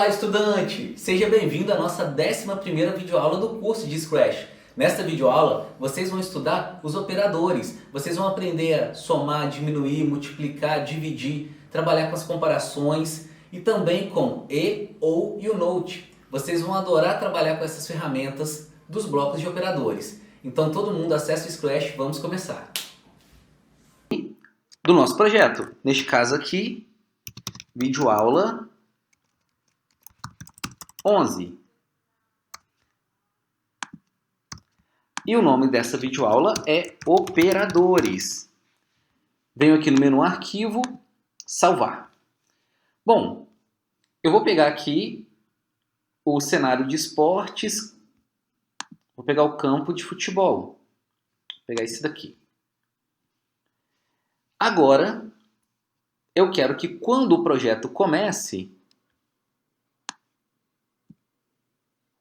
Olá, estudante! Seja bem-vindo à nossa 11ª videoaula do curso de Scratch. Nesta videoaula, vocês vão estudar os operadores. Vocês vão aprender a somar, diminuir, multiplicar, dividir, trabalhar com as comparações e também com e, ou e o note. Vocês vão adorar trabalhar com essas ferramentas dos blocos de operadores. Então todo mundo acessa o Scratch, vamos começar. Do nosso projeto, neste caso aqui, videoaula 11. E o nome dessa videoaula é Operadores. Venho aqui no menu Arquivo, Salvar. Bom, eu vou pegar aqui o cenário de esportes, vou pegar o campo de futebol. Vou pegar esse daqui. Agora, eu quero que quando o projeto comece,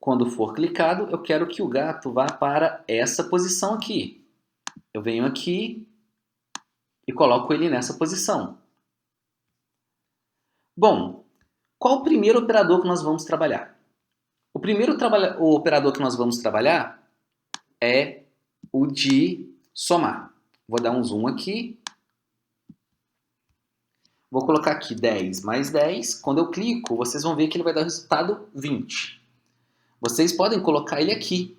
quando for clicado, eu quero que o gato vá para essa posição aqui. Eu venho aqui e coloco ele nessa posição. Bom, qual o primeiro operador que nós vamos trabalhar? O primeiro operador que nós vamos trabalhar é o de somar. Vou dar um zoom aqui. Vou colocar aqui 10 mais 10. Quando eu clico, vocês vão ver que ele vai dar o resultado 20. Vocês podem colocar ele aqui.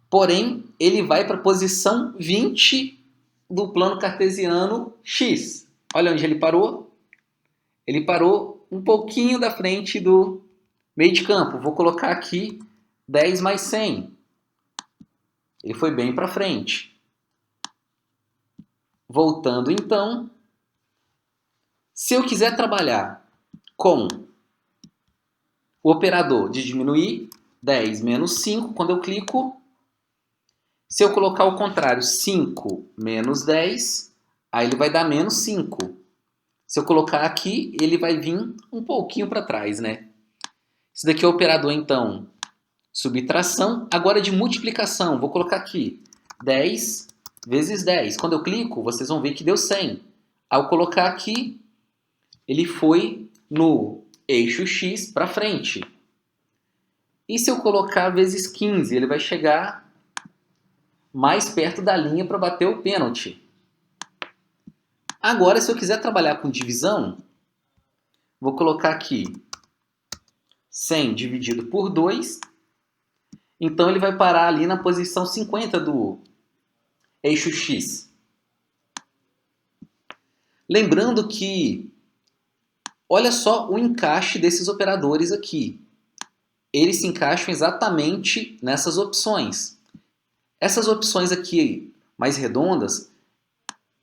Porém, ele vai para a posição 20 do plano cartesiano X. Olha onde ele parou. Ele parou um pouquinho da frente do meio de campo. Vou colocar aqui 10 mais 100. Ele foi bem para frente. Voltando então. Se eu quiser trabalhar com o operador de diminuir, 10 menos 5, quando eu clico, se eu colocar o contrário, 5 menos 10, aí ele vai dar menos 5. Se eu colocar aqui, ele vai vir um pouquinho para trás, né? Esse daqui é o operador, então, subtração. Agora de multiplicação, vou colocar aqui 10 vezes 10. Quando eu clico, vocês vão ver que deu 100. Ao colocar aqui, ele foi no eixo X para frente. E se eu colocar vezes 15, ele vai chegar mais perto da linha para bater o pênalti. Agora, se eu quiser trabalhar com divisão, vou colocar aqui 100 dividido por 2. Então, ele vai parar ali na posição 50 do eixo X. Lembrando que olha só o encaixe desses operadores aqui. Eles se encaixam exatamente nessas opções. Essas opções aqui mais redondas,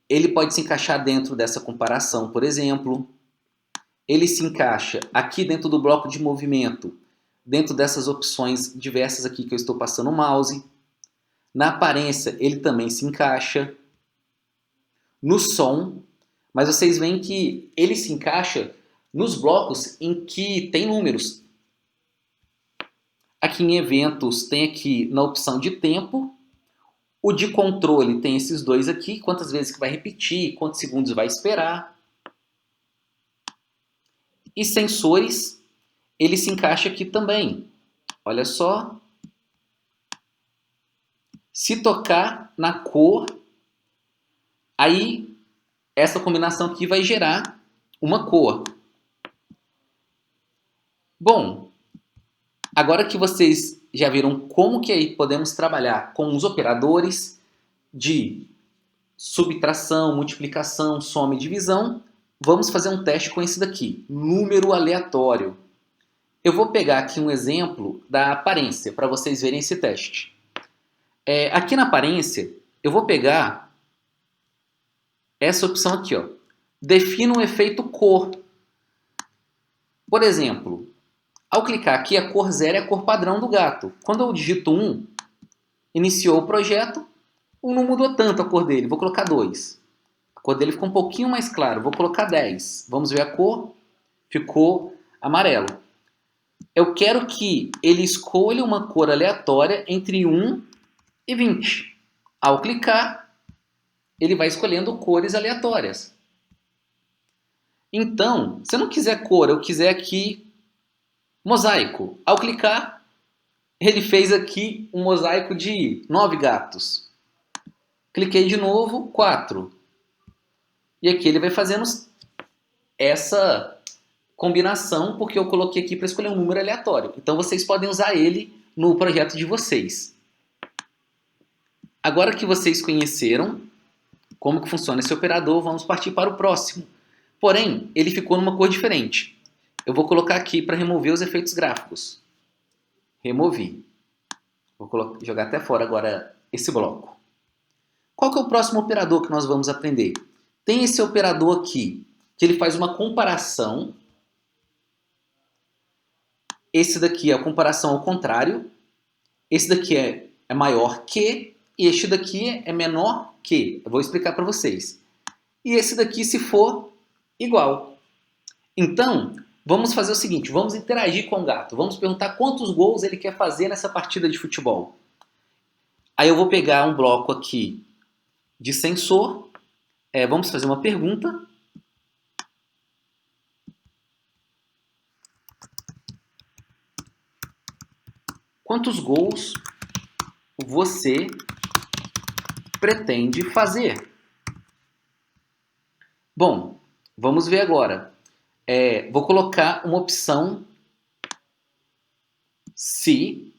ele pode se encaixar dentro dessa comparação, por exemplo. Ele se encaixa aqui dentro do bloco de movimento, dentro dessas opções diversas aqui que eu estou passando o mouse. Na aparência, ele também se encaixa. No som, mas vocês veem que ele se encaixa nos blocos em que tem números. Aqui em eventos tem aqui na opção de tempo. O de controle tem esses dois aqui, quantas vezes que vai repetir, quantos segundos vai esperar. E sensores, ele se encaixa aqui também. Olha só. Se tocar na cor, aí essa combinação aqui vai gerar uma cor. Bom, agora que vocês já viram como que aí podemos trabalhar com os operadores de subtração, multiplicação, soma e divisão, vamos fazer um teste com esse daqui, número aleatório. Eu vou pegar aqui um exemplo da aparência para vocês verem esse teste. Aqui na aparência, eu vou pegar essa opção aqui, ó. Defina um efeito cor. Por exemplo, ao clicar aqui, a cor 0 é a cor padrão do gato. Quando eu digito 1, iniciou o projeto, não mudou tanto a cor dele. Vou colocar 2. A cor dele ficou um pouquinho mais clara. Vou colocar 10. Vamos ver a cor. Ficou amarelo. Eu quero que ele escolha uma cor aleatória entre 1 e 20. Ao clicar, ele vai escolhendo cores aleatórias. Então, se eu não quiser cor, eu quiser aqui Mosaico. Ao clicar, ele fez aqui um mosaico de 9 gatos. Cliquei de novo, 4. E aqui ele vai fazendo essa combinação, porque eu coloquei aqui para escolher um número aleatório. Então vocês podem usar ele no projeto de vocês. Agora que vocês conheceram como que funciona esse operador, vamos partir para o próximo. Porém, ele ficou numa cor diferente. Eu vou colocar aqui para remover os efeitos gráficos. Removi. Vou jogar até fora agora esse bloco. Qual que é o próximo operador que nós vamos aprender? Tem esse operador aqui, que ele faz uma comparação. Esse daqui é a comparação ao contrário. Esse daqui é maior que. E este daqui é menor que. Eu vou explicar para vocês. E esse daqui se for igual. Então, vamos fazer o seguinte. Vamos interagir com o gato. Vamos perguntar quantos gols ele quer fazer nessa partida de futebol. Aí eu vou pegar um bloco aqui de sensor. Vamos fazer uma pergunta. Quantos gols você pretende fazer? Bom, vamos ver agora. Vou colocar uma opção se.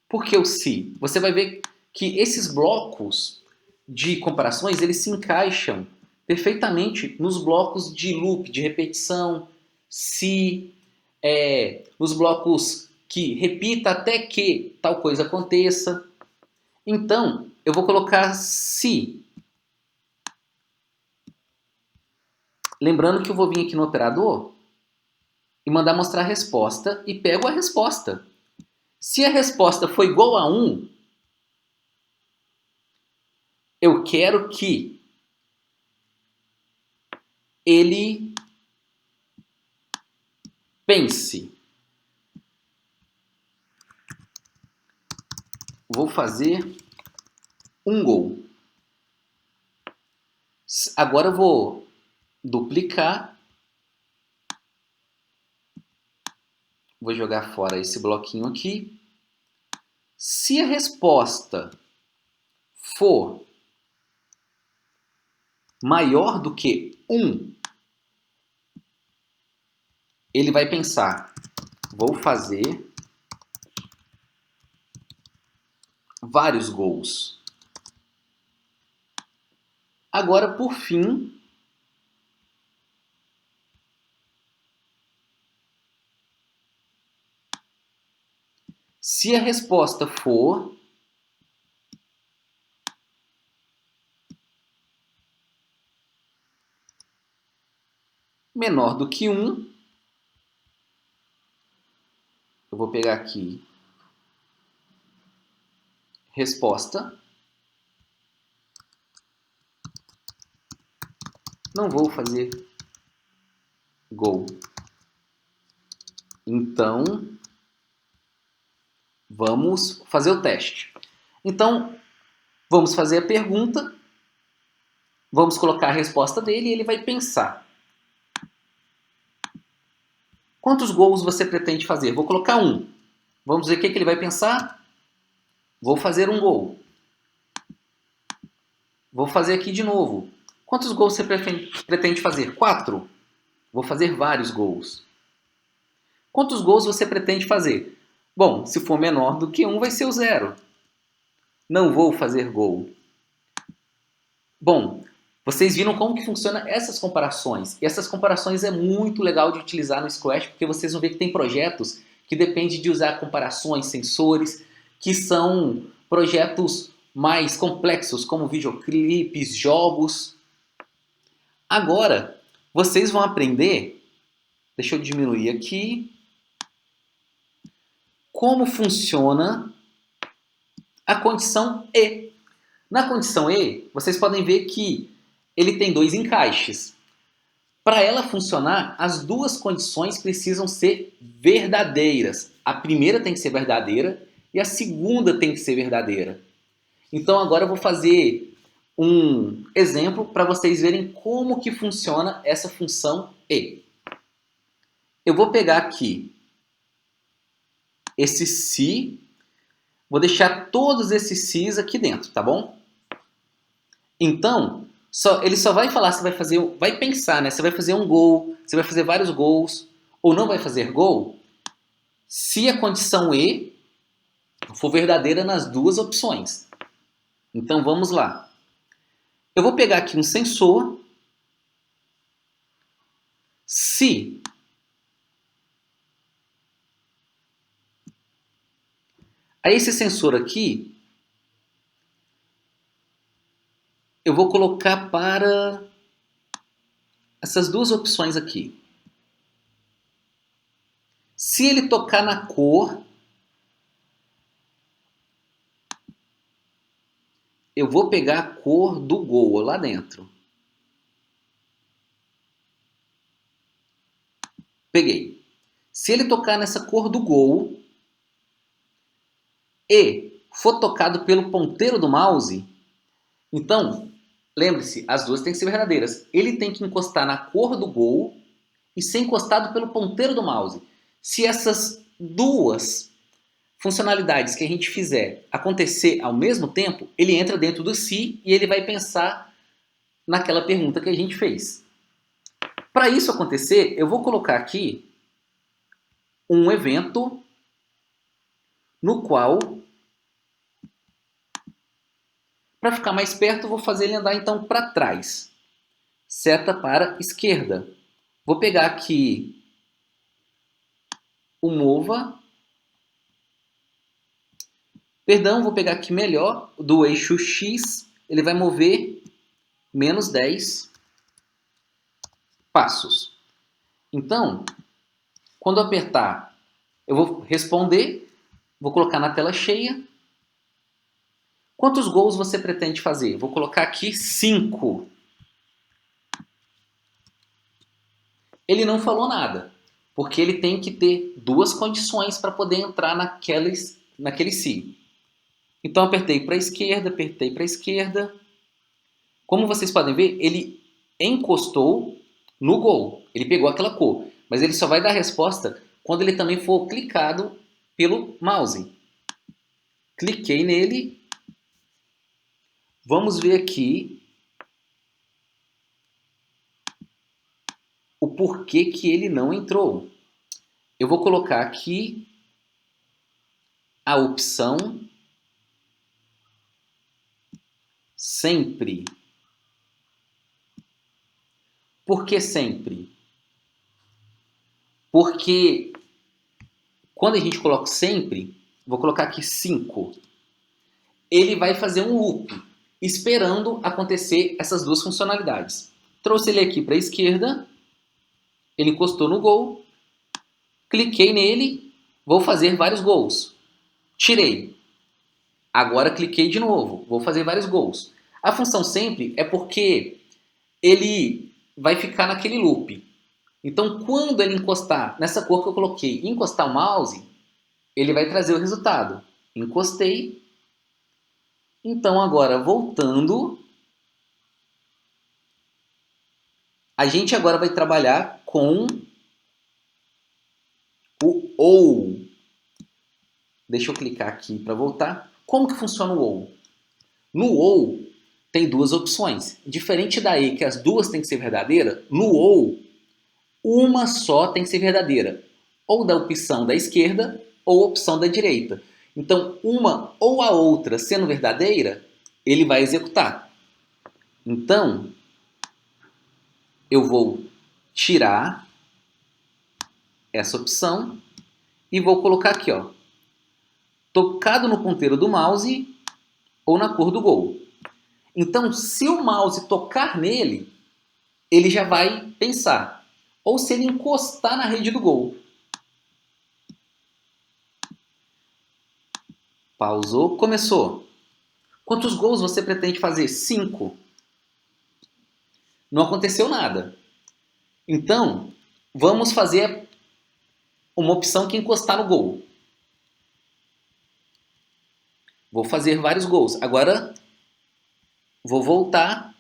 Por que o se? Você vai ver que esses blocos de comparações, eles se encaixam perfeitamente nos blocos de loop, de repetição, se, nos blocos que repita até que tal coisa aconteça. Então, eu vou colocar se. Lembrando que eu vou vir aqui no operador e mandar mostrar a resposta e pego a resposta. Se a resposta for igual a 1, eu quero que ele pense. Vou fazer um gol. Agora eu vou duplicar. Vou jogar fora esse bloquinho aqui. Se a resposta for maior do que 1, ele vai pensar, vou fazer vários gols. Agora, por fim, se a resposta for menor do que 1, eu vou pegar aqui resposta. Não vou fazer gol. Então, vamos fazer o teste. Então, vamos fazer a pergunta. Vamos colocar a resposta dele e ele vai pensar. Quantos gols você pretende fazer? Vou colocar 1. Vamos ver o que ele vai pensar. Vou fazer um gol. Vou fazer aqui de novo. Quantos gols você pretende fazer? 4. Vou fazer vários gols. Quantos gols você pretende fazer? Bom, se for menor do que 1, vai ser o 0. Não vou fazer gol. Bom, vocês viram como que funciona essas comparações. E essas comparações é muito legal de utilizar no Scratch, porque vocês vão ver que tem projetos que dependem de usar comparações, sensores, que são projetos mais complexos, como videoclipes, jogos. Agora, vocês vão aprender, deixa eu diminuir aqui, como funciona a condição E. Na condição E, vocês podem ver que ele tem 2 encaixes. Para ela funcionar, as duas condições precisam ser verdadeiras. A primeira tem que ser verdadeira e a segunda tem que ser verdadeira. Então agora eu vou fazer um exemplo para vocês verem como que funciona essa função E. Eu vou pegar aqui esse se, vou deixar todos esses se's aqui dentro, tá bom? Então, ele só vai falar se vai fazer, vai pensar, né? Se vai fazer um gol, se vai fazer vários gols, ou não vai fazer gol, se a condição E for verdadeira nas duas opções. Então, vamos lá. Eu vou pegar aqui um sensor. Se aí esse sensor aqui, eu vou colocar para essas duas opções aqui. Se ele tocar na cor, eu vou pegar a cor do gol lá dentro. Peguei. Se ele tocar nessa cor do gol e for tocado pelo ponteiro do mouse, então, lembre-se, as duas têm que ser verdadeiras. Ele tem que encostar na cor do gol e ser encostado pelo ponteiro do mouse. Se essas duas funcionalidades que a gente fizer acontecer ao mesmo tempo, ele entra dentro do se e ele vai pensar naquela pergunta que a gente fez. Para isso acontecer, eu vou colocar aqui um evento no qual, para ficar mais perto, eu vou fazer ele andar então para trás. Seta para esquerda. Vou pegar aqui o mova. Perdão, vou pegar aqui melhor, do eixo X, ele vai mover menos 10 passos. Então, quando eu apertar, eu vou responder, vou colocar na tela cheia. Quantos gols você pretende fazer? Vou colocar aqui 5. Ele não falou nada, porque ele tem que ter duas condições para poder entrar naquele se. Então, apertei para a esquerda, apertei para a esquerda. Como vocês podem ver, ele encostou no gol. Ele pegou aquela cor. Mas ele só vai dar a resposta quando ele também for clicado pelo mouse. Cliquei nele. Vamos ver aqui o porquê que ele não entrou. Eu vou colocar aqui a opção sempre. Por que sempre? Porque quando a gente coloca sempre, vou colocar aqui 5, ele vai fazer um loop, esperando acontecer essas duas funcionalidades. Trouxe ele aqui para a esquerda, ele encostou no gol, cliquei nele, vou fazer vários gols. Tirei. Agora cliquei de novo, vou fazer vários gols. A função sempre é porque ele vai ficar naquele loop. Então, quando ele encostar nessa cor que eu coloquei e encostar o mouse, ele vai trazer o resultado. Encostei. Então, agora, voltando, a gente agora vai trabalhar com o OU. Deixa eu clicar aqui para voltar. Como que funciona o OU? No OU, tem duas opções. Diferente da E, que as duas têm que ser verdadeiras, no OU, uma só tem que ser verdadeira. Ou da opção da esquerda, ou a opção da direita. Então, uma ou a outra sendo verdadeira, ele vai executar. Então, eu vou tirar essa opção e vou colocar aqui, ó, tocado no ponteiro do mouse ou na cor do gol. Então, se o mouse tocar nele, ele já vai pensar. Ou se ele encostar na rede do gol. Pausou, começou. Quantos gols você pretende fazer? 5. Não aconteceu nada. Então, vamos fazer uma opção que encostar no gol. Vou fazer vários gols. Agora, vou voltar.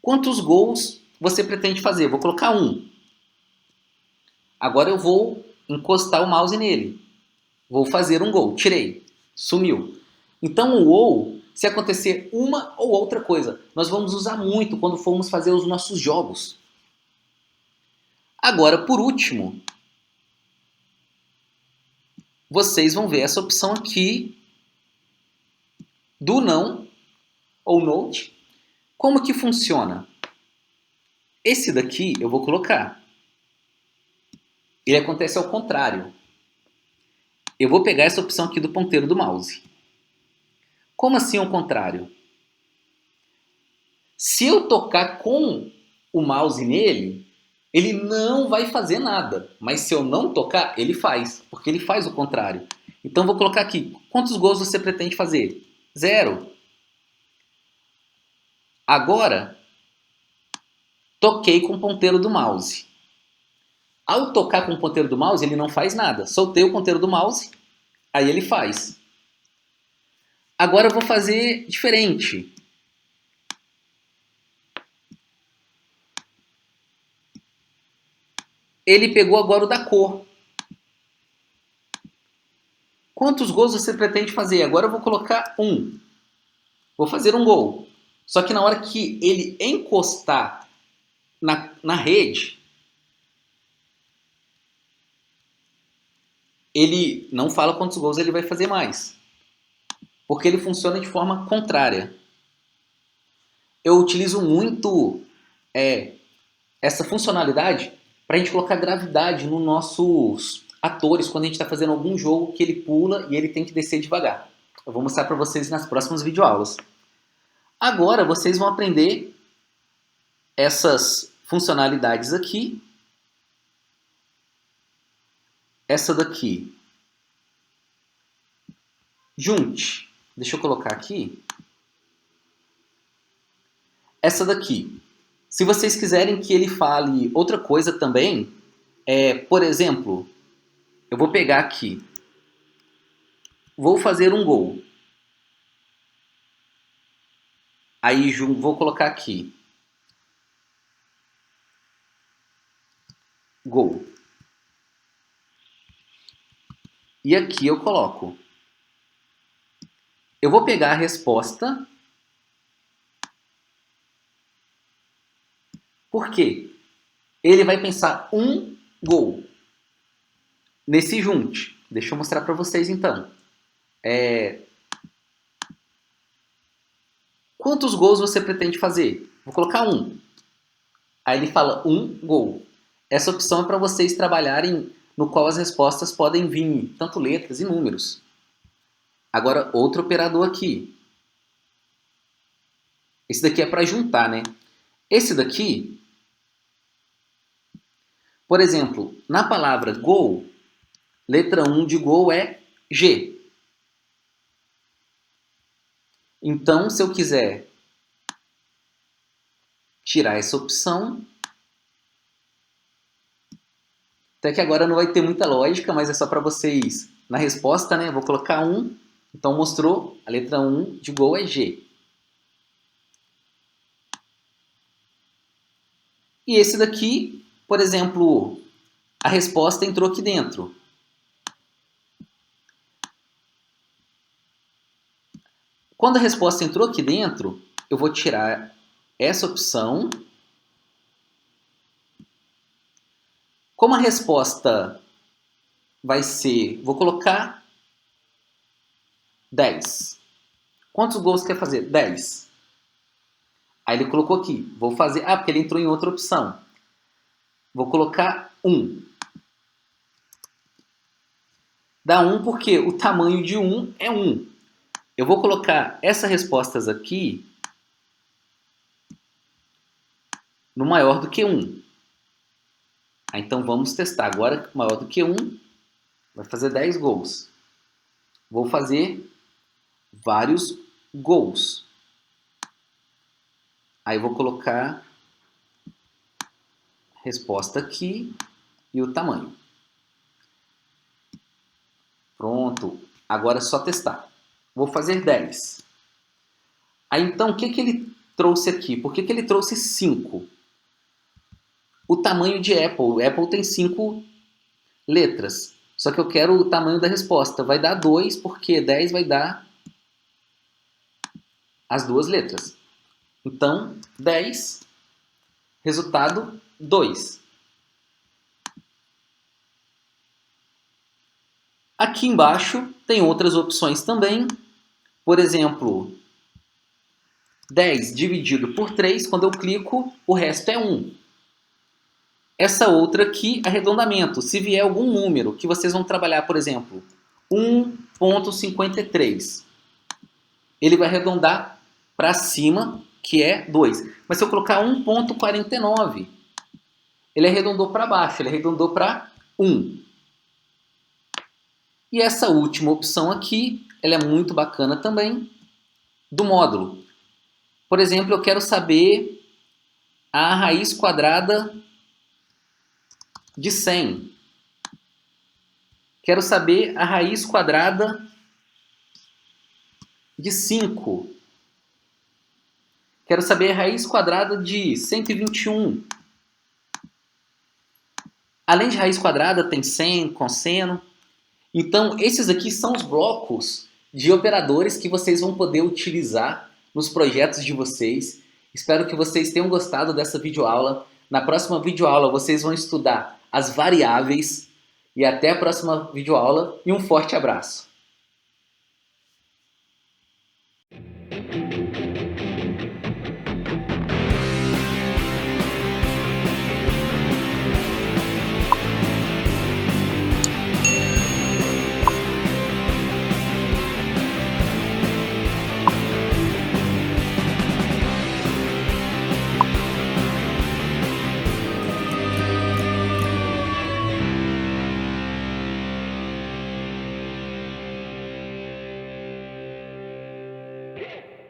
Quantos gols você pretende fazer? Vou colocar 1. Agora eu vou encostar o mouse nele. Vou fazer um gol. Tirei. Sumiu. Então o ou, se acontecer uma ou outra coisa, nós vamos usar muito quando formos fazer os nossos jogos. Agora, por último, vocês vão ver essa opção aqui do não ou note. Como que funciona? Esse daqui eu vou colocar. Ele acontece ao contrário. Eu vou pegar essa opção aqui do ponteiro do mouse. Como assim ao contrário? Se eu tocar com o mouse nele, ele não vai fazer nada. Mas se eu não tocar, ele faz. Porque ele faz o contrário. Então vou colocar aqui. Quantos gols você pretende fazer? 0. Agora, toquei com o ponteiro do mouse. Ao tocar com o ponteiro do mouse, ele não faz nada. Soltei o ponteiro do mouse, aí ele faz. Agora eu vou fazer diferente. Ele pegou agora o da cor. Quantos gols você pretende fazer? Agora eu vou colocar 1. Vou fazer um gol. Só que na hora que ele encostar na rede, ele não fala quantos gols ele vai fazer mais. Porque ele funciona de forma contrária. Eu utilizo muito essa funcionalidade para a gente colocar gravidade nos nossos atores quando a gente está fazendo algum jogo que ele pula e ele tem que descer devagar. Eu vou mostrar para vocês nas próximas videoaulas. Agora vocês vão aprender essas funcionalidades aqui. Essa daqui. Junte. Deixa eu colocar aqui. Essa daqui. Se vocês quiserem que ele fale outra coisa também, por exemplo, eu vou pegar aqui. Vou fazer um gol. Aí vou colocar aqui. Gol. E aqui eu coloco. Eu vou pegar a resposta. Por quê? Ele vai pensar um gol nesse junte. Deixa eu mostrar para vocês então. Quantos gols você pretende fazer? Vou colocar 1. Aí ele fala um gol. Essa opção é para vocês trabalharem no qual as respostas podem vir tanto letras e números. Agora, outro operador aqui. Esse daqui é para juntar, né? Esse daqui, por exemplo, na palavra gol, letra 1 de gol é G. Então, se eu quiser tirar essa opção, até que agora não vai ter muita lógica, mas é só para vocês, na resposta, né? Eu vou colocar 1, então mostrou, a letra 1 de gol é G. E esse daqui, por exemplo, a resposta entrou aqui dentro. Quando a resposta entrou aqui dentro, eu vou tirar essa opção. Como a resposta vai ser, vou colocar 10. Quantos gols quer fazer? 10. Aí ele colocou aqui, vou fazer, porque ele entrou em outra opção. Vou colocar 1. Dá 1 porque o tamanho de 1 é 1. Eu vou colocar essas respostas aqui no maior do que 1. Então vamos testar. Agora, maior do que 1, vai fazer 10 gols. Vou fazer vários gols. Aí vou colocar a resposta aqui e o tamanho. Pronto. Agora é só testar. Vou fazer 10. Aí então, o que ele trouxe aqui? Por que ele trouxe 5? O tamanho de Apple. Apple tem 5 letras. Só que eu quero o tamanho da resposta. Vai dar 2, porque 10 vai dar as duas letras. Então, 10, resultado 2. Aqui embaixo tem outras opções também. Por exemplo, 10 dividido por 3, quando eu clico, o resto é 1. Essa outra aqui, arredondamento. Se vier algum número que vocês vão trabalhar, por exemplo, 1,53, ele vai arredondar para cima, que é 2. Mas se eu colocar 1,49, ele arredondou para baixo, ele arredondou para 1. E essa última opção aqui, ela é muito bacana também, do módulo. Por exemplo, eu quero saber a raiz quadrada de 100. Quero saber a raiz quadrada de 5. Quero saber a raiz quadrada de 121. Além de raiz quadrada, tem seno, cosseno. Então, esses aqui são os blocos de operadores que vocês vão poder utilizar nos projetos de vocês. Espero que vocês tenham gostado dessa videoaula. Na próxima videoaula, vocês vão estudar as variáveis. E até a próxima videoaula e um forte abraço!